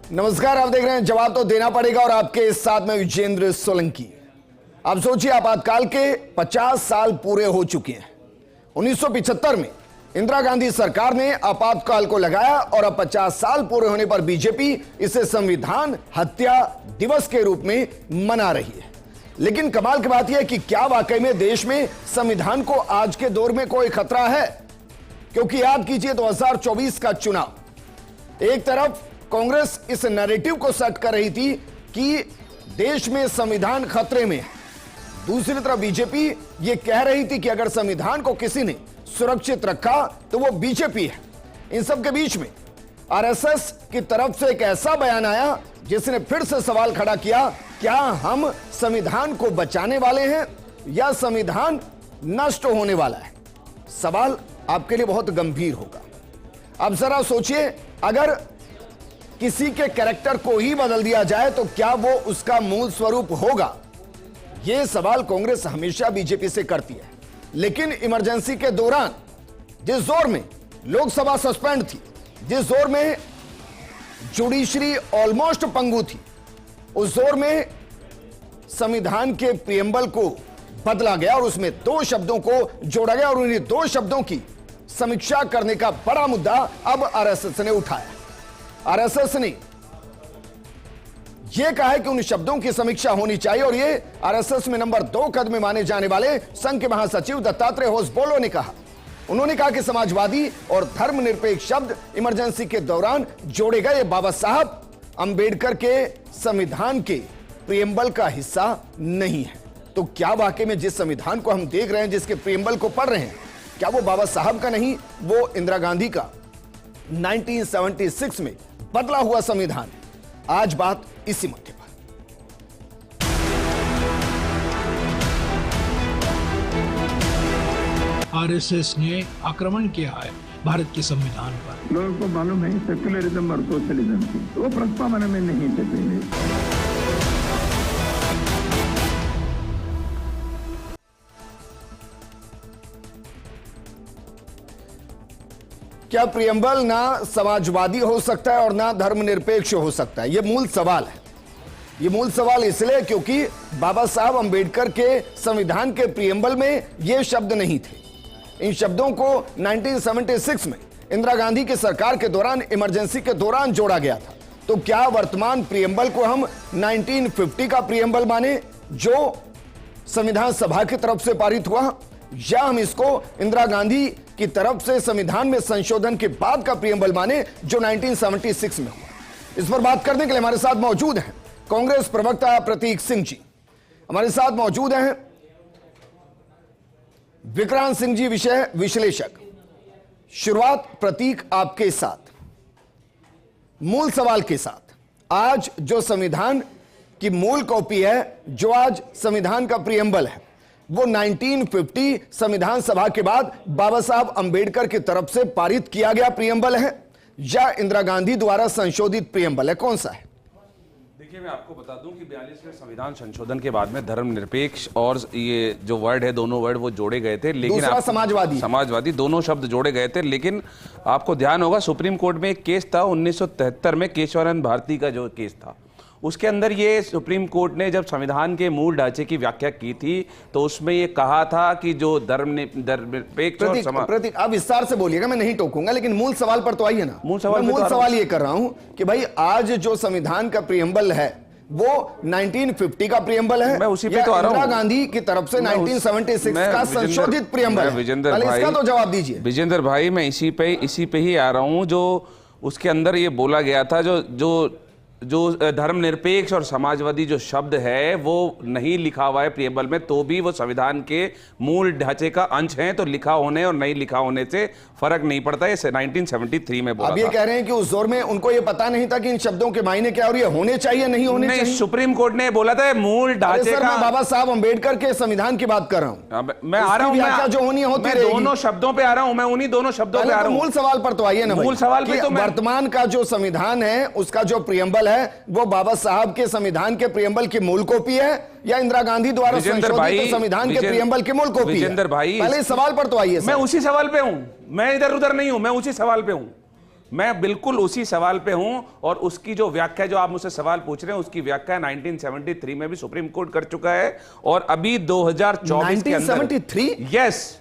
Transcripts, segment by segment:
नमस्कार, आप देख रहे हैं जवाब तो देना पड़ेगा और आपके साथ में विजेंद्र सोलंकी। आप सोचिए, आपातकाल के 50 साल पूरे हो चुके हैं। 1975 में इंदिरा गांधी सरकार ने आपातकाल को लगाया और अब 50 साल पूरे होने पर बीजेपी इसे संविधान हत्या दिवस के रूप में मना रही है। लेकिन कमाल की बात यह है कि क्या वाकई में देश में संविधान को आज के दौर में कोई खतरा है? क्योंकि याद कीजिए 2024 का चुनाव, एक तरफ कांग्रेस इस नैरेटिव को सेट कर रही थी कि देश में संविधान खतरे में है, दूसरी तरफ बीजेपी यह कह रही थी कि अगर संविधान को किसी ने सुरक्षित रखा तो वो बीजेपी है। इन सब के बीच में आरएसएस की तरफ से एक ऐसा बयान आया जिसने फिर से सवाल खड़ा किया, क्या हम संविधान को बचाने वाले हैं या संविधान नष्ट होने वाला है? सवाल आपके लिए बहुत गंभीर होगा। अब जरा सोचिए, अगर किसी के कैरेक्टर को ही बदल दिया जाए तो क्या वो उसका मूल स्वरूप होगा? यह सवाल कांग्रेस हमेशा बीजेपी से करती है। लेकिन इमरजेंसी के दौरान जिस जोर में लोकसभा सस्पेंड थी, जिस जोर में जुडिशरी ऑलमोस्ट पंगु थी, उस जोर में संविधान के प्रियम्बल को बदला गया और उसमें 2 शब्दों को जोड़ा गया और उन्हीं 2 शब्दों की समीक्षा करने का बड़ा मुद्दा अब आरएसएस ने उठाया। आरएसएस ने यह कहा है कि उन शब्दों की समीक्षा होनी चाहिए और यह आरएसएस में नंबर 2 कद में माने जाने वाले संघ के महासचिव दत्तात्रेय होसबोले ने कहा। उन्होंने कहा कि समाजवादी और धर्मनिरपेक्ष शब्द इमरजेंसी के दौरान जोड़े गए बाबा साहब अंबेडकर के संविधान के प्रियम्बल का हिस्सा नहीं है। तो क्या वाकई में जिस संविधान को हम देख रहे हैं, जिसके प्रियम्बल को पढ़ रहे हैं, क्या वो बाबा साहब का नहीं, वो इंदिरा गांधी का 1976 में बदला हुआ संविधान है? आज बात इसी मुद्दे पर। आरएसएस ने आक्रमण किया है भारत के संविधान पर। लोगों को मालूम है सेक्युलरिज्म और सोशलिज्म की, वो प्रस्तावना में नहीं थे पहले। क्या प्रियम्बल ना समाजवादी हो सकता है और ना धर्मनिरपेक्ष हो सकता है? यह मूल सवाल है। यह मूल सवाल इसलिए क्योंकि बाबा साहब अंबेडकर के संविधान के प्रियम्बल में यह शब्द नहीं थे। इन शब्दों को 1976 में इंदिरा गांधी की सरकार के दौरान, इमरजेंसी के दौरान जोड़ा गया था। तो क्या वर्तमान प्रियम्बल को हम 1950 का प्रियम्बल माने जो संविधान सभा की तरफ से पारित हुआ, या हम इसको इंदिरा गांधी की तरफ से संविधान में संशोधन के बाद का प्रियम्बल माने जो 1976 में हुआ? इस पर बात करने के लिए हमारे साथ मौजूद हैं कांग्रेस प्रवक्ता प्रतीक सिंह जी, हमारे साथ मौजूद हैं विक्रांत सिंह जी, विषय विश्लेषक। शुरुआत प्रतीक आपके साथ, मूल सवाल के साथ। आज जो संविधान की मूल कॉपी है, जो आज संविधान का प्रियम्बल है, वो 1950 संविधान सभा के बाद बाबा साहब अंबेडकर की तरफ से पारित किया गया प्रियम्बल है या इंदिरा गांधी द्वारा संशोधित प्रियम्बल है? कौन सा है? देखिए, मैं आपको बता दूं कि 42वें संविधान संशोधन के बाद में धर्मनिरपेक्ष और ये जो वर्ड है, दोनों वर्ड वो जोड़े गए थे, लेकिन दूसरा समाजवादी दोनों शब्द जोड़े गए थे। लेकिन आपको ध्यान होगा, सुप्रीम कोर्ट में एक केस था 1973 में, केशवानंद भारती का जो केस था, उसके अंदर ये सुप्रीम कोर्ट ने जब संविधान के मूल ढांचे की व्याख्या की थी तो उसमें ये कहा था कि जो धर्मनिरपेक्ष और प्रतीक, आप विस्तार से बोलिएगा, मैं नहीं टोकूंगा, लेकिन मूल सवाल पर तो आइए ना। मूल सवाल ये कर रहा हूं कि भाई आज जो संविधान का प्रियम्बल है वो 1950 का प्रियम्बल है, मैं उसी पे तो आ रहा हूं। इंदिरा गांधी की तरफ से 1976 का संशोधित प्रियम्बल है। इसका तो जवाब दीजिए विजेंद्र भाई। मैं इसी पे ही आ रहा हूं। जो उसके अंदर ये बोला गया था, जो धर्मनिरपेक्ष और समाजवादी जो शब्द है वो नहीं लिखा हुआ है प्रियम्बल में, तो भी वो संविधान के मूल ढांचे का अंश है, तो लिखा होने और नहीं लिखा होने से फर्क नहीं पड़ता है। 1973 में बोला। अब ये कह रहे हैं कि उस दौर में उनको ये पता नहीं था कि इन शब्दों के मायने क्या और ये होने चाहिए नहीं होने चाहिए। सुप्रीम कोर्ट ने बोला था मूल ढांचे का। बाबा साहब अंबेडकर के संविधान की बात कर रहा हूँ, मैं आ रहा हूँ, जो होनी होती है दोनों शब्दों पे आ रहा हूँ, मैं उन्हीं दोनों शब्दों पे आ रहा हूँ। मूल सवाल पर तो आइए ना। मूल सवाल पे तो वर्तमान का जो संविधान है उसका जो प्रियम्बल है वो बाबा साहब के संविधान के प्रियम्बल की मूल कॉपी है या इंदिरा गांधी द्वारा संशोधित संविधान के प्रियम्बल की मूल कॉपी है? भाई पहले इस सवाल पर तो आइए। मैं उसी सवाल पे हूं, मैं इधर उधर नहीं हूं, मैं उसी सवाल पे हूं। मैं बिल्कुल उसी सवाल पे हूं और उसकी जो व्याख्या, जो आप मुझसे सवाल पूछ रहे हैं, उसकी व्याख्या 1973 में भी सुप्रीम कोर्ट कर चुका है और अभी 2024 के अंदर 1973? यस,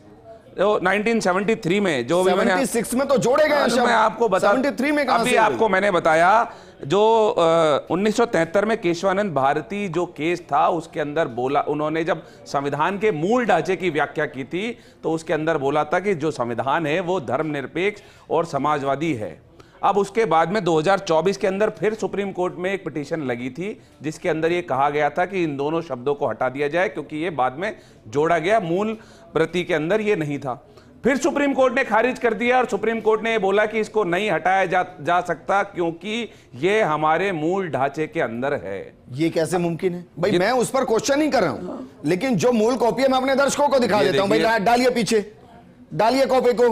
1973 में जो भी मैंने 76 में तो जोड़े गए शब्द। मैं आपको बता 73 में कहां अभी से आपको मैंने बताया जो 1973 में केशवानंद भारती जो केस था उसके अंदर बोला, उन्होंने जब संविधान के मूल ढांचे की व्याख्या की थी तो उसके अंदर बोला था कि जो संविधान है वो धर्मनिरपेक्ष और समाजवादी है। अब उसके बाद में 2024 के अंदर फिर सुप्रीम कोर्ट में एक पिटीशन लगी थी जिसके अंदर ये कहा गया था कि इन दोनों शब्दों को हटा दिया जाए क्योंकि ये बाद में जोड़ा गया, मूल प्रति के अंदर ये नहीं था। फिर सुप्रीम कोर्ट ने खारिज कर दिया और सुप्रीम कोर्ट ने ये बोला कि इसको नहीं हटाया जा सकता क्योंकि ये हमारे मूल ढांचे के अंदर है। ये कैसे मुमकिन है भाई? मैं उस पर क्वेश्चन नहीं कर रहा हूं, लेकिन जो मूल कॉपी है मैं अपने दर्शकों को दिखा देता हूं। भाई डालिए, पीछे डालिए कॉपी को।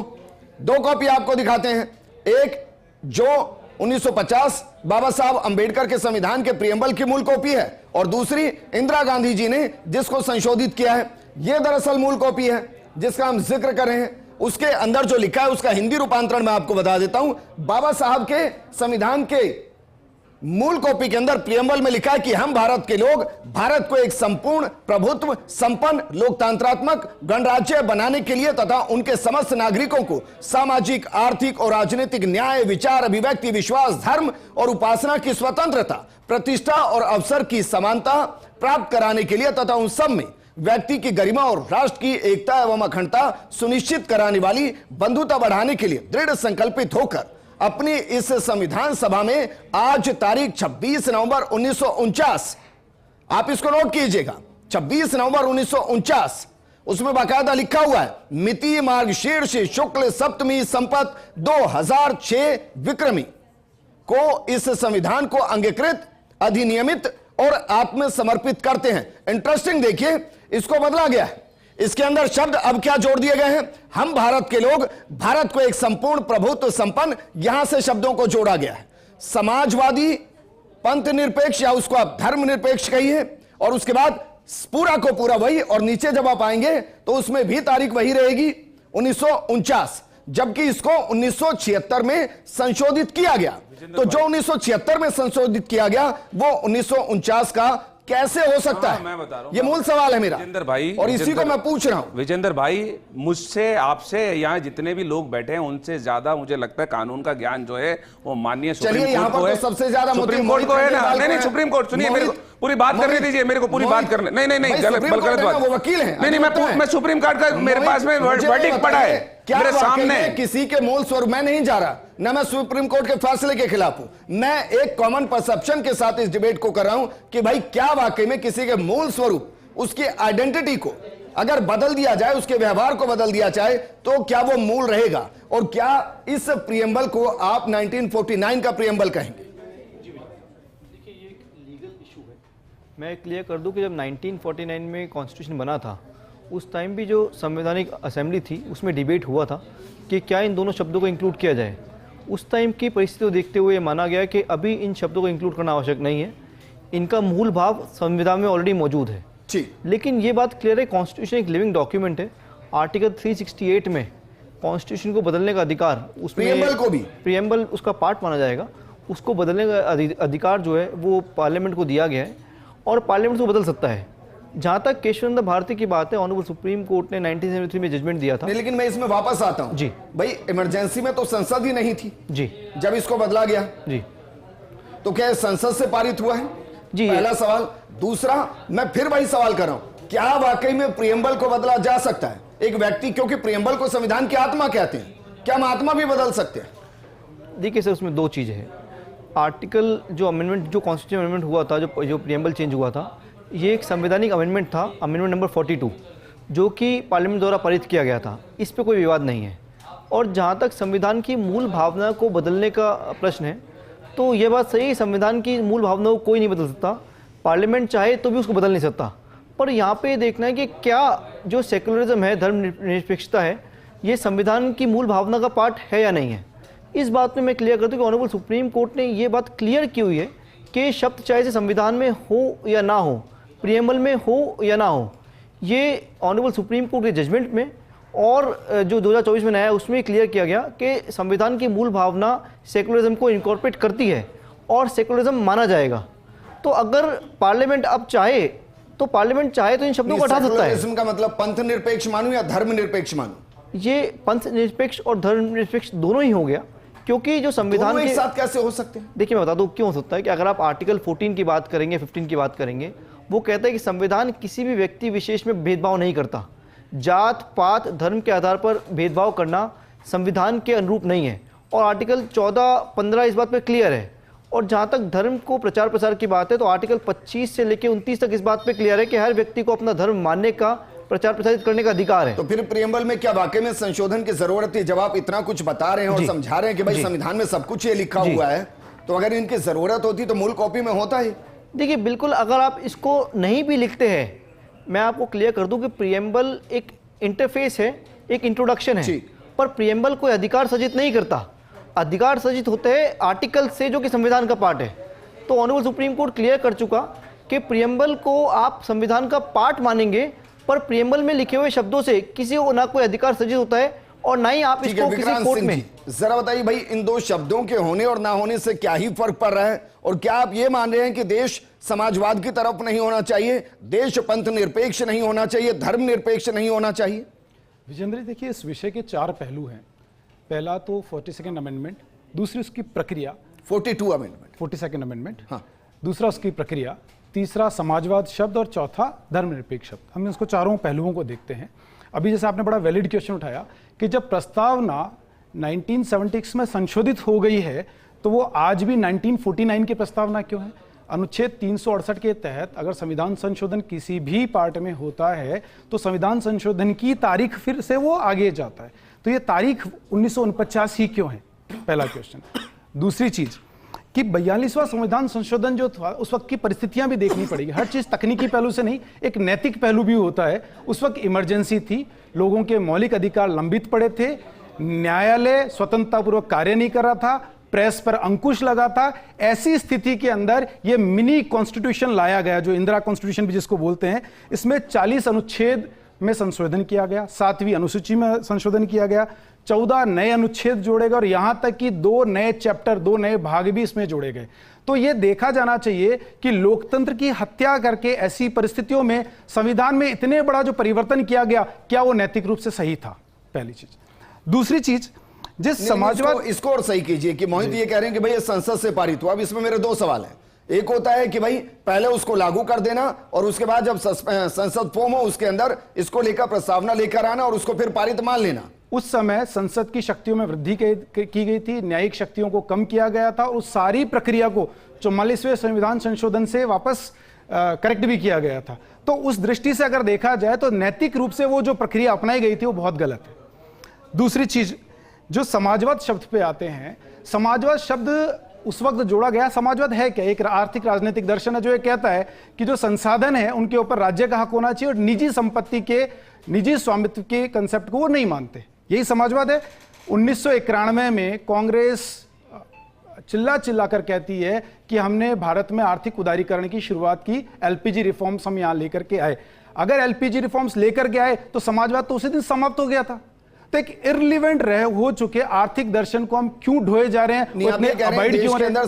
दो कॉपी आपको दिखाते हैं, एक जो 1950 बाबा साहब अंबेडकर के संविधान के प्रियम्बल की मूल कॉपी है और दूसरी इंदिरा गांधी जी ने जिसको संशोधित किया है। यह दरअसल मूल कॉपी है जिसका हम जिक्र कर रहे हैं। उसके अंदर जो लिखा है उसका हिंदी रूपांतरण मैं आपको बता देता हूं। बाबा साहब के संविधान के मूल कॉपी के अंदर प्रियम्बल में लिखा है कि हम भारत के लोग भारत को एक संपूर्ण प्रभुत्व संपन्न लोकतांत्रात्मक गणराज्य बनाने के लिए तथा उनके समस्त नागरिकों को सामाजिक, आर्थिक और राजनीतिक न्याय, विचार, अभिव्यक्ति, विश्वास, धर्म और उपासना की स्वतंत्रता, प्रतिष्ठा और अवसर की समानता प्राप्त कराने के लिए तथा उन सब में व्यक्ति की गरिमा और राष्ट्र की एकता एवं अखंडता सुनिश्चित कराने वाली बंधुता बढ़ाने के लिए दृढ़ संकल्पित होकर अपनी इस संविधान सभा में आज तारीख 26 नवंबर 1949, आप इसको नोट कीजिएगा, 26 नवंबर 1949, उसमें बाकायदा लिखा हुआ है मिति मार्गशीर्ष शुक्ल सप्तमी संपत 2006 विक्रमी को इस संविधान को अंगीकृत, अधिनियमित और आत्मसमर्पित करते हैं। इंटरेस्टिंग, देखिए इसको बदला गया है। इसके अंदर शब्द अब क्या जोड़ दिए गए हैं? हम भारत के लोग भारत को एक संपूर्ण प्रभुत्व संपन्न, यहां से शब्दों को जोड़ा गया है। समाजवादी, पंथ निरपेक्ष या उसको आप धर्म निरपेक्ष कहिए और उसके बाद पूरा को पूरा वही, और नीचे जब आप आएंगे तो उसमें भी तारीख वही रहेगी 1949, जबकि इसको 1976 में संशोधित किया गया। तो जो 1976 में संशोधित किया गया वो 1949 का कैसे हो सकता है? मैं बता रहा हूं, ये मूल सवाल है मेरा विजेंद्र भाई, और इसी को मैं पूछ रहा हूं। विजेंद्र भाई, मुझसे, आपसे, यहाँ जितने भी लोग बैठे हैं उनसे ज्यादा मुझे लगता है कानून का ज्ञान जो है वो माननीय सुप्रीम कोर्ट को है। तो सबसे ज्यादा सुप्रीम कोर्ट को है ना? नहीं, सुप्रीम कोर्ट, सुनिए मेरे को पूरी बात करने दीजिए, मेरे को पूरी बात करने। नहीं, गलत बात, वो वकील है। नहीं, मैं सुप्रीम कोर्ट का मेरे पास में वर्डिक्ट पड़ा है मेरे सामने। किसी के मूल स्वरूप में नहीं जा रहा, ना मैं सुप्रीम कोर्ट के फैसले के खिलाफ हूं, मैं एक कॉमन परसेप्शन के साथ इस डिबेट को कर रहा हूं कि भाई क्या वाकई में किसी के मूल स्वरूप, उसकी आइडेंटिटी को अगर बदल दिया जाए, उसके व्यवहार को बदल दिया जाए तो क्या वो मूल रहेगा? और क्या इस प्रियम्बल को आप 1949 का प्रियम्बल कहेंगे? देखिए, ये एक लीगल इशू है। मैं क्लियर कर दूं कि जब 1949 में कॉन्स्टिट्यूशन बना था उस टाइम भी जो संवैधानिक असेंबली थी उसमें डिबेट हुआ था कि क्या इन दोनों शब्दों को इंक्लूड किया जाए। उस टाइम की परिस्थिति को देखते हुए माना गया कि अभी इन शब्दों को इंक्लूड करना आवश्यक नहीं है, इनका मूल भाव संविधान में ऑलरेडी मौजूद है। लेकिन ये बात क्लियर है, कॉन्स्टिट्यूशन एक लिविंग डॉक्यूमेंट है। आर्टिकल 368 में कॉन्स्टिट्यूशन को बदलने का अधिकार, उसमें प्रियम्बल को भी, प्रियम्बल उसका पार्ट माना जाएगा, उसको बदलने का अधिकार जो है वो पार्लियामेंट को दिया गया है और पार्लियामेंट उसको बदल सकता है। जहां तक केशवानंद भारती की बात है, ऑनरेबल सुप्रीम कोर्ट ने 1973 में जजमेंट दिया था। लेकिन मैं इसमें वापस आता हूं जी। भाई, इमरजेंसी में तो संसद ही नहीं थी जी जब इसको बदला गया जी, तो क्या संसद से पारित हुआ है? जी, पहला सवाल। दूसरा, मैं फिर वही सवाल कर रहा हूं, क्या वाकई में प्रियम्बल को बदला जा सकता है? एक व्यक्ति, क्योंकि प्रियम्बल को संविधान की आत्मा कहते हैं, क्या हम आत्मा भी बदल सकते हैं? देखिए सर, उसमें दो चीजें हैं। आर्टिकल जो अमेंडमेंट, जो कॉन्स्टिट्यूशन अमेंडमेंट हुआ था, जो प्रियम्बल चेंज हुआ था, ये एक संवैधानिक अमेंडमेंट था, अमेंडमेंट नंबर 42, जो कि पार्लियामेंट द्वारा पारित किया गया था। इस पे कोई विवाद नहीं है। और जहाँ तक संविधान की मूल भावना को बदलने का प्रश्न है, तो ये बात सही है, संविधान की मूल भावना को कोई नहीं बदल सकता, पार्लियामेंट चाहे तो भी उसको बदल नहीं सकता। पर यहाँ पे देखना है कि क्या जो सेकुलरिज्म है, धर्मनिरपेक्षता है, ये संविधान की मूल भावना का पार्ट है या नहीं है। इस बात में मैं क्लियर कर दूँ कि ऑनरेबल सुप्रीम कोर्ट ने ये बात क्लियर की हुई है कि शब्द चाहे से संविधान में हो या ना हो, प्रियम्बल में हो या ना हो, ये ऑनरेबल सुप्रीम कोर्ट के जजमेंट में और जो 2024 में नया है उसमें क्लियर किया गया कि संविधान की मूल भावना सेकुलरिज्म को इनकॉर्पोरेट करती है और सेकुलरिज्म माना जाएगा। तो अगर पार्लियामेंट अब चाहे तो इन शब्दों को हटा सकता है। सेकुलरिज्म का मतलब पंथ निरपेक्ष मानूं या धर्म निरपेक्ष मानूं? ये पंथ निरपेक्ष और धर्म निरपेक्ष दोनों ही हो गया, क्योंकि जो संविधान दोनों के एक साथ कैसे हो सकते हैं? देखिए मैं बता दूं क्यों हो सकता है कि अगर आप आर्टिकल 14 की बात करेंगे, 15 की बात करेंगे, वो कहता है कि संविधान किसी भी व्यक्ति विशेष में भेदभाव नहीं करता। जात पात धर्म के आधार पर भेदभाव करना संविधान के अनुरूप नहीं है। और आर्टिकल 14-15 इस बात पर क्लियर है। और जहाँ तक धर्म को प्रचार प्रसार की बात है तो आर्टिकल 25 से लेकर 29 तक इस बात पे क्लियर है कि हर व्यक्ति को अपना धर्म मानने का, प्रचार प्रसारित करने का अधिकार है। तो फिर प्रियम्बल में क्या वाकई में संशोधन की जरूरत है? जब आप इतना कुछ बता रहे हैं और समझा रहे हैं कि भाई संविधान में सब कुछ ये लिखा हुआ है, तो अगर इनकी जरूरत होती तो मूल कॉपी में होता ही। देखिए बिल्कुल, अगर आप इसको नहीं भी लिखते हैं, मैं आपको क्लियर कर दूं कि प्रियम्बल एक इंटरफेस है, एक इंट्रोडक्शन है, पर प्रियम्बल कोई अधिकार सजित नहीं करता। अधिकार सजित होते हैं आर्टिकल से, जो कि संविधान का पार्ट है। तो ऑनरेबल सुप्रीम कोर्ट क्लियर कर चुका कि प्रियम्बल को आप संविधान का पार्ट मानेंगे, पर प्रियम्बल में लिखे हुए शब्दों से किसी को ना कोई अधिकार सजित होता है और ना ही आप इसको किसी कोर्ट में। जरा बताइए भाई, इन दो शब्दों के होने और ना होने से क्या ही फर्क पड़ रहा है? और क्या आप ये मान रहे हैं कि देश समाजवाद की तरफ नहीं होना चाहिए, देश पंथ निरपेक्ष नहीं होना चाहिए, धर्म निरपेक्ष नहीं होना चाहिए? विजेंद्र, देखिए इस विषय के 4 पहलू हैं। पहला तो 42nd अमेंडमेंट, दूसरी उसकी प्रक्रिया 42 अमेंडमेंट, 42nd अमेंडमेंट, हाँ। दूसरा उसकी प्रक्रिया, तीसरा समाजवाद शब्द और चौथा धर्मनिरपेक्ष शब्द। हम इसको चारों पहलुओं को देखते हैं। अभी जैसे आपने बड़ा वैलिड क्वेश्चन उठाया कि जब प्रस्तावना 1976 में संशोधित हो गई है तो वो आज भी 1949 की प्रस्तावना क्यों है? अनुच्छेद 368 के तहत अगर संविधान संशोधन किसी भी पार्ट में होता है तो संविधान संशोधन की तारीख फिर से वो आगे जाता है। तो ये तारीख 1949 ही क्यों है? पहला क्वेश्चन। दूसरी चीज कि 42वां संविधान संशोधन जो था उस वक्त की परिस्थितियां भी देखनी पड़ेगी। हर चीज तकनीकी पहलू से नहीं, एक नैतिक पहलू भी होता है। उस वक्त इमरजेंसी थी, लोगों के मौलिक अधिकार लंबित पड़े थे, न्यायालय स्वतंत्रतापूर्वक कार्य नहीं कर रहा था, प्रेस पर अंकुश लगा था। ऐसी स्थिति के अंदर ये मिनी कॉन्स्टिट्यूशन लाया गया, जो इंदिरा कॉन्स्टिट्यूशन भी जिसको बोलते हैं। इसमें 40 अनुच्छेद में संशोधन किया गया, 7वीं अनुसूची में संशोधन किया गया, 14 नए अनुच्छेद जोड़े गए और यहां तक कि 2 नए चैप्टर, 2 नए भाग भी इसमें जोड़े गए। तो यह देखा जाना चाहिए कि लोकतंत्र की हत्या करके ऐसी परिस्थितियों में संविधान में इतने बड़ा जो परिवर्तन किया गया, क्या वो नैतिक रूप से सही था? पहली चीज। दूसरी चीज, जिस समाजवाद इसको और सही कीजिए कि मोहित ये कह रहे हैं कि भाई ये संसद से पारित हुआ। अब इसमें मेरे 2 सवाल हैं। एक होता है कि भाई पहले उसको लागू कर देना और उसके बाद जब संसद फॉर्म हो उसके अंदर इसको लेकर प्रस्तावना लेकर आना और उसको फिर पारित मान लेना। उस समय संसद की शक्तियों में वृद्धि की गई थी, न्यायिक शक्तियों को कम किया गया था और उस सारी प्रक्रिया को 44वें संविधान संशोधन से वापस करेक्ट भी किया गया था। तो उस दृष्टि से अगर देखा जाए तो नैतिक रूप से वो जो प्रक्रिया अपनाई गई थी वो बहुत गलत है। दूसरी चीज, जो समाजवाद शब्द पे आते हैं, समाजवाद शब्द उस वक्त जोड़ा गया। समाजवाद है क्या? एक आर्थिक राजनीतिक दर्शन है जो ये कहता है कि जो संसाधन है उनके ऊपर राज्य का हक होना चाहिए और निजी संपत्ति के, निजी स्वामित्व के कंसेप्ट को वो नहीं मानते। यही समाजवाद है। 1991 में कांग्रेस चिल्ला चिल्ला कर कहती है कि हमने भारत में आर्थिक उदारीकरण की शुरुआत की, एलपीजी रिफॉर्म्स हम यहां लेकर के आए। अगर एलपीजी रिफॉर्म्स लेकर के आए तो समाजवाद तो उसी दिन समाप्त हो गया था। तो एक इररिलेवेंट हो चुके आर्थिक दर्शन को हम क्यों ढोए जा रहे हैं? देश के अंदर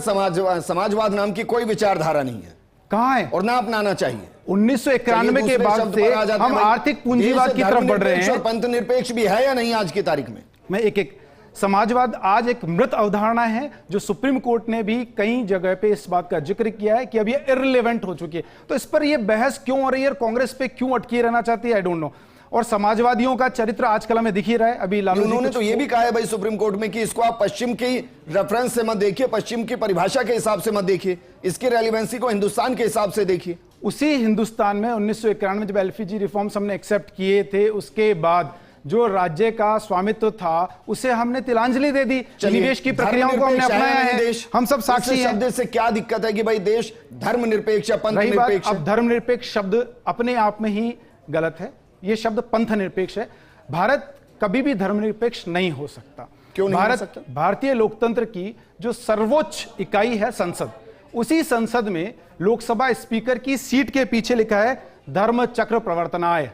समाजवाद नाम की कोई विचारधारा नहीं है, कहां है और ना अपनाना चाहिए। 1991 के बाद से हम आर्थिक पूंजीवाद की तरफ बढ़ रहे हैं। पंथ निरपेक्ष भी है या नहीं आज की तारीख में? मैं एक समाजवाद आज एक मृत अवधारणा है जो सुप्रीम कोर्ट ने भी कई जगह पे इस बात का जिक्र किया है कि अब ये इररिलेवेंट हो चुकी है। तो इस पर ये बहस क्यों हो रही है और कांग्रेस पे क्यों अटकी रहना चाहती है? I don't know. और समाजवादियों का चरित्र आजकल हमें दिख ही रहा है। अभी उन्होंने तो ये भी कहा है भाई सुप्रीम कोर्ट में कि इसको आप पश्चिम की रेफरेंस से मत देखिए, पश्चिम की परिभाषा के हिसाब से मत देखिए, इसकी रेलेवेंसी को हिंदुस्तान के हिसाब से देखिए। उसी हिंदुस्तान में 1991 में जब एलपीजी रिफॉर्म्स हमने एक्सेप्ट किए थे, उसके बाद जो राज्य का स्वामित्व था उसे हमने तिलांजलि दे दी, निवेश की प्रक्रियाओं को हमने अपनाया है। हम सब साक्षी हैं। शब्द से क्या दिक्कत है कि भाई देश धर्मनिरपेक्ष या पंथ निरपेक्ष? अब धर्मनिरपेक्ष शब्द अपने आप में ही गलत है। यह शब्द पंथ निरपेक्ष है। भारत कभी भी धर्मनिरपेक्ष नहीं हो सकता। क्यों नहीं हो सकता? भारतीय लोकतंत्र की जो सर्वोच्च इकाई है संसद, उसी संसद में लोकसभा स्पीकर की सीट के पीछे लिखा है धर्म चक्र प्रवर्तनाय।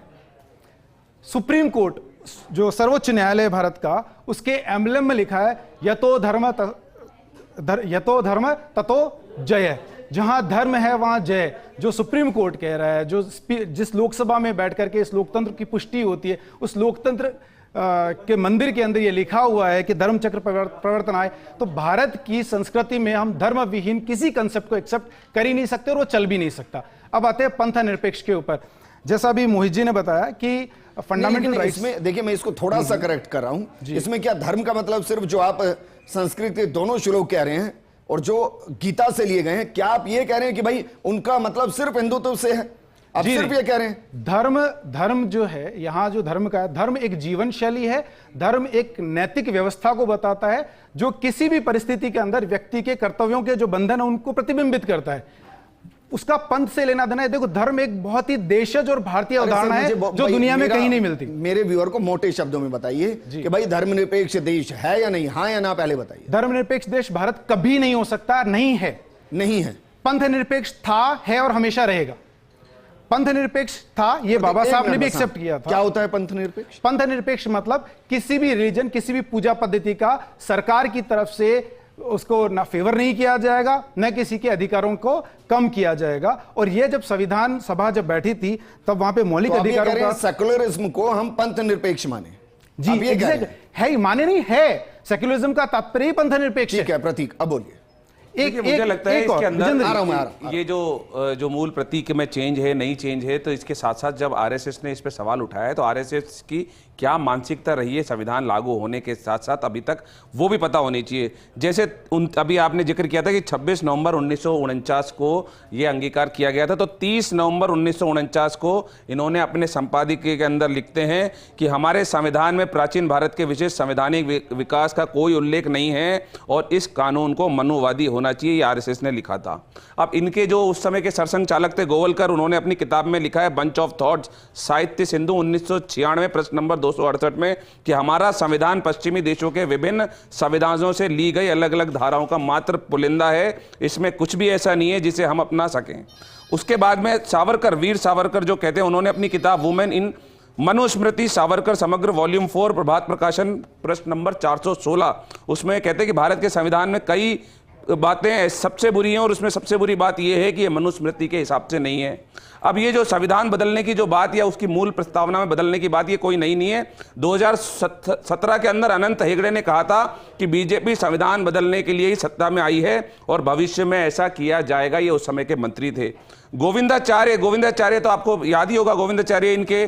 सुप्रीम कोर्ट जो सर्वोच्च न्यायालय भारत का, उसके एम्बलम में लिखा है यतो धर्म ततो जय। जहां धर्म है वहां जय, जो सुप्रीम कोर्ट कह रहा है, जो जिस लोकसभा में बैठ करके इस लोकतंत्र की पुष्टि होती है, उस लोकतंत्र के मंदिर के अंदर ये लिखा हुआ है कि धर्म चक्र प्रवर्तन आए, तो भारत की संस्कृति में हम धर्म विहीन किसी कंसेप्ट को एक्सेप्ट कर ही नहीं सकते और वो चल भी नहीं सकता। अब आते हैं पंथ निरपेक्ष के ऊपर। जैसा अभी मोहित जी ने बताया कि फंडामेंटल राइट्स में, देखिए मैं इसको थोड़ा सा करेक्ट कर रहा हूं, इसमें क्या धर्म का मतलब सिर्फ जो आप संस्कृत के दोनों श्लोक कह रहे हैं और जो गीता से लिए गए हैं, क्या आप ये कह रहे हैं कि भाई उनका मतलब सिर्फ हिंदुत्व से है? आप सिर्फ ये कह रहे हैं? धर्म जो है, यहां जो धर्म का है, धर्म एक जीवन शैली है, धर्म एक नैतिक व्यवस्था को बताता है जो किसी भी परिस्थिति के अंदर व्यक्ति के कर्तव्यों के जो बंधन है उनको प्रतिबिंबित करता है। उसका पंथ से लेना देना है। देखो, धर्म एक बहुत ही देशज और भारतीय अवधारणा है जो दुनिया में कहीं नहीं मिलती। मेरे व्यूअर को मोटे शब्दों में बताइए कि भाई धर्मनिरपेक्ष देश है या नहीं, हाँ या ना पहले बताइए। धर्मनिरपेक्ष देश भारत कभी नहीं हो सकता, नहीं है, नहीं है। पंथ निरपेक्ष था, है और हमेशा रहेगा। पंथ निरपेक्ष था, ये बाबा साहब ने भी एक्सेप्ट किया था। क्या होता है पंथ निरपेक्ष? पंथ निरपेक्ष मतलब किसी भी रिलीजन, किसी भी पूजा पद्धति का सरकार की तरफ से उसको ना फेवर नहीं किया जाएगा, न किसी के अधिकारों को कम किया जाएगा। और ये जब संविधान सभा जब बैठी थी तब वहां पे मौलिक अधिकारों का, सेकुलरिज्म को हम पंथ निरपेक्ष माने? जी एग्जैक्ट है, माने नहीं है, सेकुलरिज्म का तात्पर्य पंथ निरपेक्ष है। प्रतीक अब बोलिए। मुझे लगता है इसके अंदर ये जो मूल प्रतीक में चेंज है, नई चेंज है, तो इसके साथ साथ जब आरएसएस ने इस पे सवाल उठाया है तो आरएसएस की क्या मानसिकता रही है संविधान लागू होने के साथ साथ अभी तक, वो भी पता होनी चाहिए। जैसे अभी आपने जिक्र किया था कि 26 नवंबर 1949 को ये अंगीकार किया गया था, तो 30 नवंबर 1949 को इन्होंने अपने संपादकीय के अंदर लिखते हैं कि हमारे संविधान में प्राचीन भारत के विशेष संवैधानिक विकास का कोई उल्लेख नहीं है और इस कानून को मनुवादी होना चाहिए, ये आरएसएस ने लिखा था। अब इनके जो उस समय के सरसंघ चालक थे गोवलकर, उन्होंने अपनी किताब में लिखा है बंच ऑफ थॉट्स साहित्य सिंधु 1996 प्रश्न नंबर 268 में कि हमारा संविधान पश्चिमी देशों के विभिन्न संविधानों से ली गई अलग अलग धाराओं का मात्र पुलिंदा है, इसमें कुछ भी ऐसा नहीं है जिसे हम अपना सकें। उसके बाद में सावरकर, वीर सावरकर जो कहते हैं, उन्होंने अपनी किताब वुमेन इन मनुस्मृति सावरकर समग्र वॉल्यूम 4 प्रभात प्रकाशन प्रश्न नंबर 416, उसमें कहते हैं कि भारत के संविधान में कई बातें सबसे बुरी हैं और उसमें सबसे बुरी बात यह है कि ये मनुस्मृति के हिसाब से नहीं है। अब ये जो संविधान बदलने की जो बात या उसकी मूल प्रस्तावना में बदलने की बात, ये कोई नई नहीं है। 2017 के अंदर अनंत हेगड़े ने कहा था कि बीजेपी संविधान बदलने के लिए ही सत्ता में आई है और भविष्य में ऐसा किया जाएगा, ये उस समय के मंत्री थे। गोविंदाचार्य तो आपको याद ही होगा, गोविंदाचार्य इनके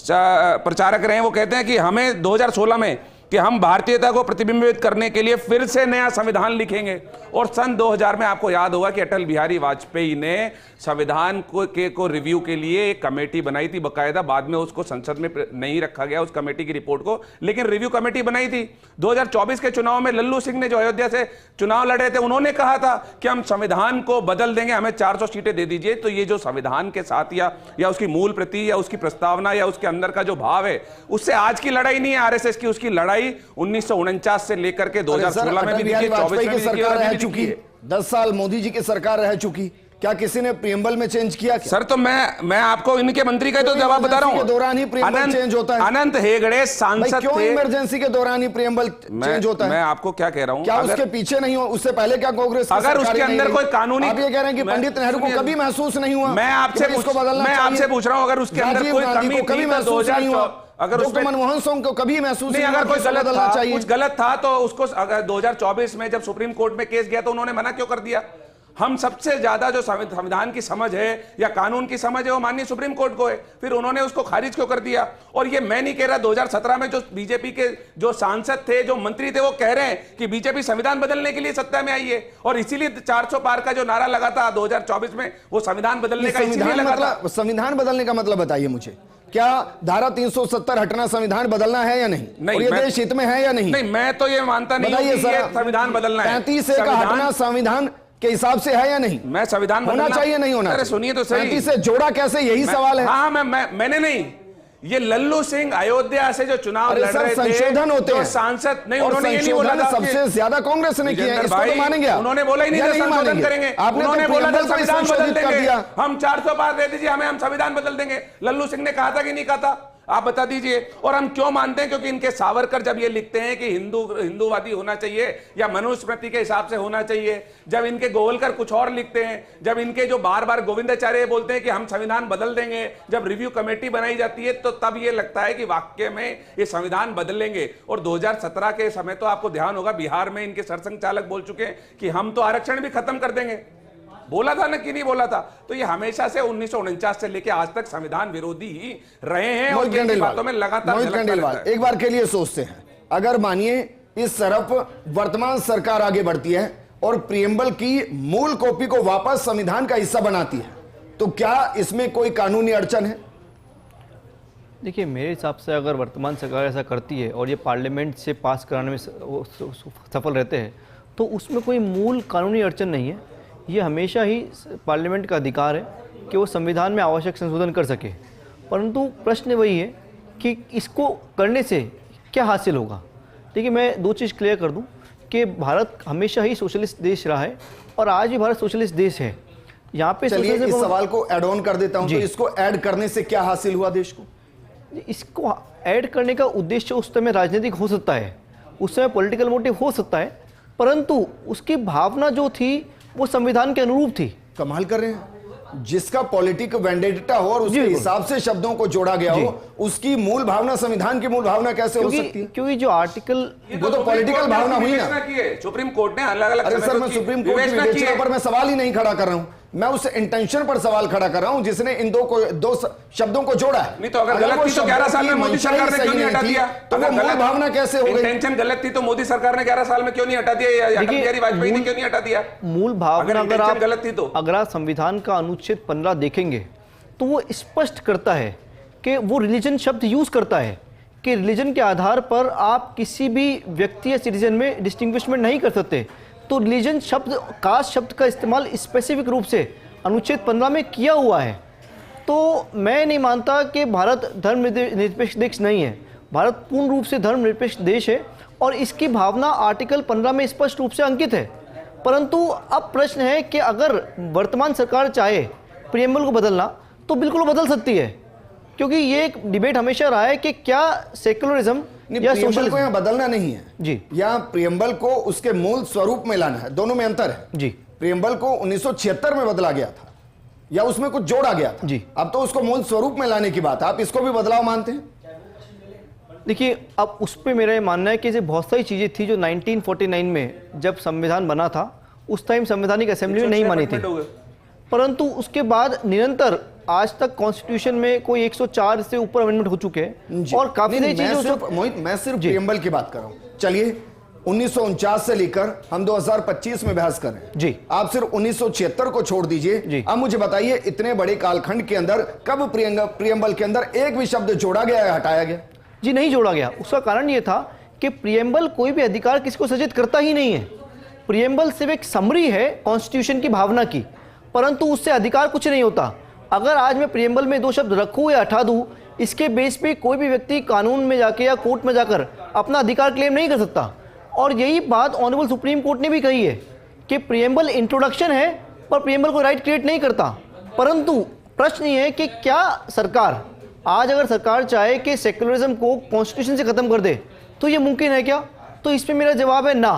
प्रचारक रहे हैं। वो कहते हैं कि हमें 2016 में कि हम भारतीयता को प्रतिबिंबित करने के लिए फिर से नया संविधान लिखेंगे। और सन 2000 में आपको याद होगा कि अटल बिहारी वाजपेयी ने संविधान को रिव्यू के लिए एक कमेटी बनाई थी बकायदा, बाद में उसको संसद में नहीं रखा गया उस कमेटी की रिपोर्ट को, लेकिन रिव्यू कमेटी बनाई थी। 2024 के चुनाव में लल्लू सिंह ने जो अयोध्या से चुनाव लड़े थे, उन्होंने कहा था कि हम संविधान को बदल देंगे, हमें 400 सीटें दे दीजिए। तो ये जो संविधान के साथ या उसकी मूल प्रति या उसकी प्रस्तावना या उसके अंदर का जो भाव है, उससे आज की लड़ाई नहीं है आरएसएस की, उसकी लड़ाई 1949 से लेकर के 2016 में भी देखिए, 24 में भी सरकार रह चुकी, 10 साल मोदी जी की सरकार रह चुकी, क्या किसी ने प्रीएम्बल में चेंज किया क्या? सर तो मैं आपको इनके मंत्री का तो जवाब बता रहा हूं। के दौरान ही प्रीएम्बल चेंज होता है। अनंत हेगड़े सांसद क्यों थे। इमरजेंसी के दौरान ही प्रीएम्बल चेंज होता है? मैं आपको क्या कह रहा हूं, क्या उसके पीछे नहीं हो, उससे पहले क्या कांग्रेस अगर उसके अंदर कोई कानूनी, आप ये कह रहे हैं कि पंडित नेहरू को कभी महसूस नहीं हुआ? मैं आपसे पूछ रहा हूं अगर उसके अंदर कोई कमी कभी महसूस नहीं हुआ, अगर उसको मनमोहन सिंह को कभी महसूस नहीं, अगर कोई गलत था, कुछ गलत था तो उसको अगर 2024 में जब सुप्रीम कोर्ट में केस गया तो उन्होंने मना क्यों कर दिया? हम सबसे ज्यादा जो संविधान की समझ है या कानून की समझ है वो माननीय सुप्रीम कोर्ट को है, फिर उन्होंने उसको खारिज क्यों कर दिया? और ये मैं नहीं कह रहा, 2017 में जो बीजेपी के जो सांसद थे, जो मंत्री थे, वो कह रहे हैं कि बीजेपी संविधान बदलने के लिए सत्ता में आई है और इसीलिए 400 पार का जो नारा लगा था 2024 में, वो संविधान बदलने का इसीलिए लगा था। संविधान बदलने का मतलब बताइए मुझे, क्या धारा 370 हटना संविधान बदलना है या नहीं? और ये देश हित में है या नहीं? नहीं, मैं तो ये मानता नहीं हूं कि ये संविधान बदलना है। 35A का हटना संविधान के हिसाब से है या नहीं? मैं संविधान होना चाहिए नहीं होना? अरे सुनिए तो सही, 35 से जोड़ा कैसे, यही सवाल है। हाँ, मैंने नहीं, ये लल्लू सिंह अयोध्या से जो चुनाव लड़ रहे थे, संशोधन होते हैं, सांसद नहीं, उन्होंने ये नहीं बोला था सबसे ज्यादा कांग्रेस ने किया, इसको तो मानेंगे आप? उन्होंने बोला ही नहीं संशोधन करेंगे, उन्होंने बोला था संविधान बदल देंगे, हम 400 पार दे दीजिए हमें, हम संविधान बदल देंगे। लल्लू सिंह ने कहा था कि नहीं कहा था? आप बता दीजिए। और हम क्यों मानते हैं? क्योंकि इनके सावरकर जब ये लिखते हैं कि हिंदूवादी होना चाहिए या मनुस्मृति के हिसाब से होना चाहिए, जब इनके गोवलकर कुछ और लिखते हैं, जब इनके जो बार बार गोविंदाचार्य बोलते हैं कि हम संविधान बदल देंगे, जब रिव्यू कमेटी बनाई जाती है, तो तब ये लगता है कि वाकई में ये संविधान बदलेंगे। और 2017 के समय तो आपको ध्यान होगा, बिहार में इनके सरसंघ चालक बोल चुके हैं कि हम तो आरक्षण भी खत्म कर देंगे। बोला था ना कि नहीं बोला था? तो ये हमेशा से 1949 से लेके आज तक संविधान विरोधी ही रहे हैं और इनकी बातों में लगातार झलकता रहता है। एक बार के लिए सोचते हैं, अगर मानिए इस तरफ वर्तमान सरकार आगे बढ़ती है और प्रियम्बल की मूल कॉपी को वापस संविधान का हिस्सा बनाती है, तो क्या इसमें कोई कानूनी अड़चन है? देखिए, मेरे हिसाब से अगर वर्तमान सरकार ऐसा करती है और ये पार्लियामेंट से पास कराने में सफल रहते हैं, तो उसमें कोई मूल कानूनी अड़चन नहीं है। ये हमेशा ही पार्लियामेंट का अधिकार है कि वो संविधान में आवश्यक संशोधन कर सके, परंतु प्रश्न वही है कि इसको करने से क्या हासिल होगा। देखिए, मैं दो चीज़ क्लियर कर दूं कि भारत हमेशा ही सोशलिस्ट देश रहा है और आज भी भारत सोशलिस्ट देश है। यहाँ पे चलिए इस सवाल को ऐड ऑन कर देता हूं, तो इसको ऐड करने से क्या हासिल हुआ देश को? इसको ऐड करने का उद्देश्य उस समय राजनीतिक हो सकता है, उस समय पॉलिटिकल मोटिव हो सकता है, परंतु उसकी भावना जो थी वो संविधान के अनुरूप थी। कमाल कर रहे हैं, जिसका पॉलिटिक वेंडेटा हो और उसके हिसाब से शब्दों को जोड़ा गया हो, उसकी मूल भावना संविधान की मूल भावना कैसे हो सकती है? क्योंकि जो आर्टिकल, वो तो पॉलिटिकल भावना हुई ना। सुप्रीम कोर्ट ने अलग अलग, अरे सर, मैं सुप्रीम कोर्ट की विवेचना पर मैं सवाल ही नहीं खड़ा कर रहा हूं, मैं उस इंटेंशन पर सवाल खड़ा कर रहा हूं जिसने इन दो शब्दों को जोड़ा है। नहीं तो अगर गलत थी तो 11 साल में मोदी सरकार ने क्यों नहीं हटा दिया? तो वो मूल भावना कैसे हो गई? इंटेंशन गलत थी तो मोदी सरकार ने 11 साल में क्यों नहीं हटा दिया, या अटल बिहारी वाजपेयी ने क्यों नहीं हटा दिया? मूल भावना अगर आप गलत थी तो अगर आप संविधान का अनुच्छेद 15 देखेंगे तो वो स्पष्ट करता है कि वो रिलीजन शब्द यूज करता है कि रिलीजन के आधार पर आप किसी भी व्यक्ति या सिटीजन में डिस्टिंग्विशमेंट नहीं कर सकते। तो रिलीजन शब्द, कास्ट शब्द का इस्तेमाल स्पेसिफिक रूप से अनुच्छेद 15 में किया हुआ है। तो मैं नहीं मानता कि भारत धर्मनिरपेक्ष देश नहीं है। भारत पूर्ण रूप से धर्मनिरपेक्ष देश है और इसकी भावना आर्टिकल 15 में स्पष्ट रूप से अंकित है। परंतु अब प्रश्न है कि अगर वर्तमान सरकार चाहे प्रियम्बल को बदलना तो बिल्कुल बदल सकती है, क्योंकि ये एक डिबेट हमेशा रहा है कि क्या सेक्युलरिज्म या सोशलिज्म को यहाँ बदलना नहीं है जी, यहाँ प्रियम्बल को उसके मूल स्वरूप में लाना है। दोनों में अंतर है जी। प्रियम्बल को 1976 में बदला गया था या उसमें कुछ जोड़ा गया था जी। अब तो उसको मूल स्वरूप में लाने की बात है। आप इसको भी बदलाव मानते हैं? देखिए, अब उस पर मेरा ये मानना है कि जैसे बहुत सारी चीज़ें थी जो 1949 में जब संविधान बना था उस टाइम संवैधानिक असेंबली में नहीं मानी थी, परंतु उसके बाद निरंतर आज तक कॉन्स्टिट्यूशन में कोई 104 से ऊपर अमेंडमेंट हो चुके हैं और काफी सारी चीजें। मैं सिर्फ प्रियम्बल की बात कर रहा हूं। चलिए 1949 से लेकर हम 2025 में बहस कर रहे हैं जी। आप सिर्फ 1976 को छोड़ दीजिए। अब मुझे बताइए, इतने बड़े कालखंड के अंदर कब प्रियम्बल के अंदर एक भी शब्द जोड़ा गया या हटाया गया? जी नहीं जोड़ा गया। उसका कारण यह था कि प्रियम्बल कोई भी अधिकार किसी को सचेत करता ही नहीं है। प्रियम्बल सिर्फ एक समरी है कॉन्स्टिट्यूशन की भावना की, परंतु उससे अधिकार कुछ नहीं होता। अगर आज मैं प्रियम्बल में दो शब्द रखूं या हटा दूं, इसके बेस पे कोई भी व्यक्ति कानून में जाके या कोर्ट में जाकर अपना अधिकार क्लेम नहीं कर सकता। और यही बात ऑनरेबल सुप्रीम कोर्ट ने भी कही है कि प्रियम्बल इंट्रोडक्शन है पर प्रियम्बल को राइट क्रिएट नहीं करता। परंतु प्रश्न ये है कि क्या सरकार आज अगर सरकार चाहे कि सेक्युलरिज्म को कॉन्स्टिट्यूशन से खत्म कर दे तो ये मुमकिन है क्या? तो इस पर मेरा जवाब है ना,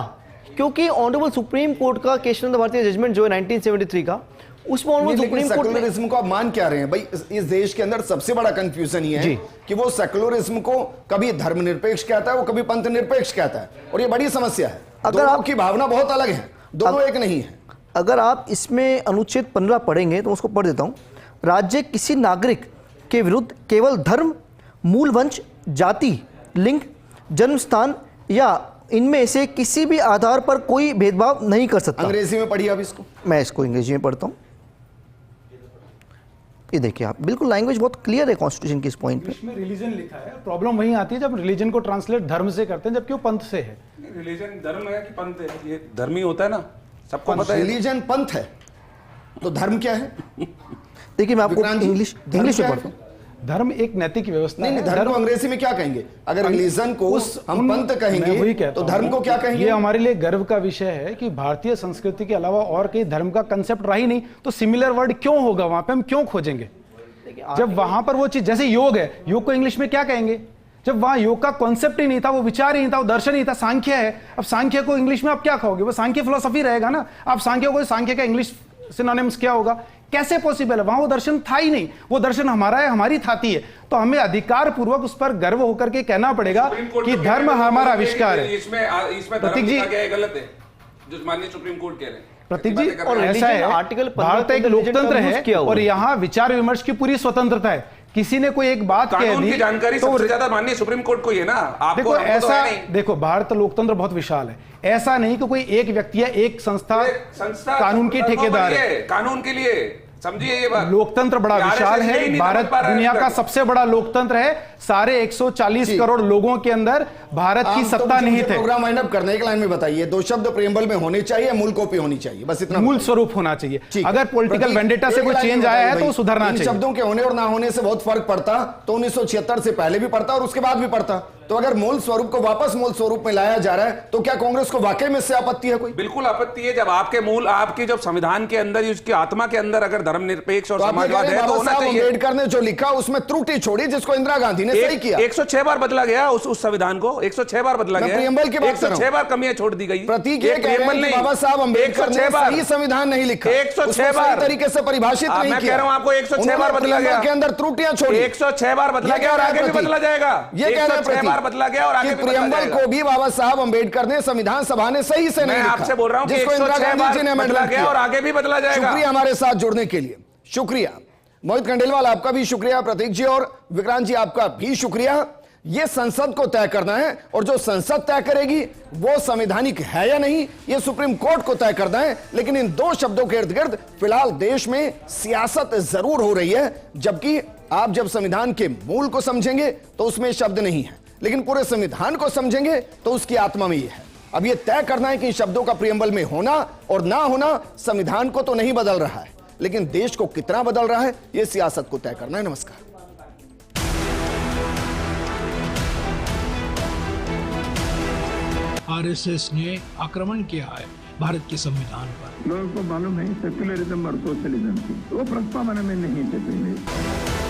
क्योंकि ऑनरेबल सुप्रीम कोर्ट का केशवचंद्र भारती जजमेंट जो है 1973 का, उसमें ऑनरेबल सुप्रीम कोर्ट सेक्युलरिज्म को आप मान क्या रहे हैं भाई? इस देश के अंदर सबसे बड़ा कंफ्यूजन ये है कि वो सेक्युलरिज्म को कभी धर्मनिरपेक्ष कहता है, वो कभी पंथ निरपेक्ष कहता है, और ये बड़ी समस्या है। अगर दोनों की भावना बहुत अलग है, दोनों एक नहीं है। अगर आप इसमें अनुच्छेद 15 पढ़ेंगे तो उसको पढ़ देता हूं। राज्य किसी नागरिक के विरुद्ध केवल धर्म, मूल वंश, जाति, लिंग, जन्म स्थान या इनमें से किसी भी आधार पर कोई भेदभाव नहीं कर सकता। अंग्रेजी में पढ़िए आप इसको। मैं इसको अंग्रेजी में पढ़ता हूं। ये देखिए आप, बिल्कुल लैंग्वेज बहुत क्लियर है कॉन्स्टिट्यूशन की इस पॉइंट पे। इसमें रिलीजन लिखा है। प्रॉब्लम वहीं आती है जब रिलीजन को ट्रांसलेट धर्म से करते हैं जबकि वो पंथ से है। रिलीजन धर्म है कि पंथ है? ये धर्म ही होता है ना, सबको पता है। रिलीजन पंथ है तो धर्म क्या है? देखिए मैं आपको इंग्लिश में पढ़ता हूँ। धर्म एक नैतिक व्यवस्था नहीं, धर्म को अंग्रेजी में क्या कहेंगे? अगर रिलीजन को हम पंथ कहेंगे तो धर्म को क्या कहेंगे? ये हमारे लिए गर्व का विषय है कि भारतीय संस्कृति के अलावा और कहीं धर्म का कंसेप्ट रहा ही नहीं, तो सिमिलर वर्ड क्यों होगा वहां पे? हम क्यों खोजेंगे? जब वहां पर वो चीज, जैसे योग है, योग को इंग्लिश में क्या कहेंगे? जब वहां योग का कॉन्सेप्ट ही नहीं था, वो विचार ही नहीं था, वो दर्शन ही नहीं था, सांख्य है। अब सांख्य को इंग्लिश में आप क्या कहोगे? वो सांख्य फिलोसफी रहेगा ना। आप सांख्य को, सांख्य का इंग्लिश सिनोनिम्स क्या होगा? कैसे पॉसिबल है? वहां वो दर्शन था ही नहीं। वो दर्शन हमारा है, हमारी थाती है। तो हमें अधिकार पूर्वक उस पर गर्व होकर के कहना पड़ेगा कि धर्म हमारा आविष्कार है। इसमें प्रतीक जी, गलत है जो माननीय सुप्रीम कोर्ट कह रहे हैं। प्रतीक जी, और ऐसा है, आर्टिकल भारत एक लोकतंत्र है और यहाँ विचार विमर्श की पूरी स्वतंत्रता है। किसी ने कोई एक बात कह दी की जानकारी तो सबसे ज्यादा माननीय सुप्रीम कोर्ट को ही है ना। आपको देखो ऐसा, तो देखो भारत लोकतंत्र बहुत विशाल है। ऐसा नहीं कि कोई एक व्यक्ति या एक संस्था कानून की ठेकेदार है। कानून के लिए समझिए ये बात। लोकतंत्र बड़ा विशाल है। भारत दुनिया का सबसे बड़ा लोकतंत्र है। सारे 140 करोड़ लोगों के अंदर भारत की सत्ता नहीं थे। प्रोग्राम वाइंड अप करने के लाइन में बताइए, 2 शब्द प्रेम्बल में होने चाहिए, मूल कॉपी होनी चाहिए, बस इतना। मूल स्वरूप होना चाहिए। अगर पॉलिटिकल वेंडेटा से कोई चेंज आया है तो सुधरना चाहिए। शब्दों के होने और ना होने से बहुत फर्क पड़ता, तो 1976 से पहले भी पड़ता और उसके बाद भी पड़ता। तो अगर मूल स्वरूप को वापस मूल स्वरूप में लाया जा रहा है तो क्या कांग्रेस को वाकई में इससे आपत्ति है? कोई बिल्कुल आपत्ति है। जब आपके मूल, आपकी जब संविधान के अंदर, उसकी आत्मा के अंदर अगर धर्मनिरपेक्ष और समाजवाद है तो होना चाहिए। अम्बेडकर ने जो लिखा उसमें त्रुटि छोड़ी, जिसको इंदिरा गांधी ने सही किया। 106 बार बदला गया उस संविधान को, 106 बार बदला गया। प्रियम्बल की बात कर रहा हूं। 106 बार कमियां छोड़ दी गई। प्रतीक ये कह रहे हैं कि बाबा साहब अम्बेडकर ने सही संविधान नहीं लिखा, 106 बार तरीके से परिभाषित नहीं किया। मैं कह रहा हूं आपको 106 बार बदला गया, के अंदर त्रुटियां छोड़ी। 106 बार बदला गया और आगे भी बदला जाएगा। ये कह रहे हैं 106 बार बदला गया और आगे भी प्रियम्बल को भी बाबा साहब अम्बेडकर ने संविधान सभा ने सही से नहीं लिखा। मैं आपसे बोल रहा हूं कि जिसको इंदिरा गांधी जी ने बदला गया और आगे भी बदला जाएगा। शुक्रिया हमारे साथ जुड़ने के लिए। शुक्रिया मोहित खंडेलवाल, आपका भी शुक्रिया। प्रतीक जी और विक्रांत जी, आपका भी शुक्रिया। यह संसद को तय करना है और जो संसद तय करेगी वो संवैधानिक है या नहीं, यह सुप्रीम कोर्ट को तय करना है। लेकिन इन 2 शब्दों के इर्द गिर्द फिलहाल देश में सियासत जरूर हो रही है, जबकि आप जब संविधान के मूल को समझेंगे तो उसमें शब्द नहीं है, लेकिन पूरे संविधान को समझेंगे तो उसकी आत्मा में यह है। अब यह तय करना है कि इन शब्दों का प्रियम्बल में होना और ना होना संविधान को तो नहीं बदल रहा है, लेकिन देश को कितना बदल रहा है यह सियासत को तय करना है। नमस्कार। आरएसएस ने आक्रमण किया है भारत के संविधान पर। लोगों को मालूम है सेक्युलरिज्म और सोशलिज्म की, वो प्रस्तावना में नहीं थे पहले।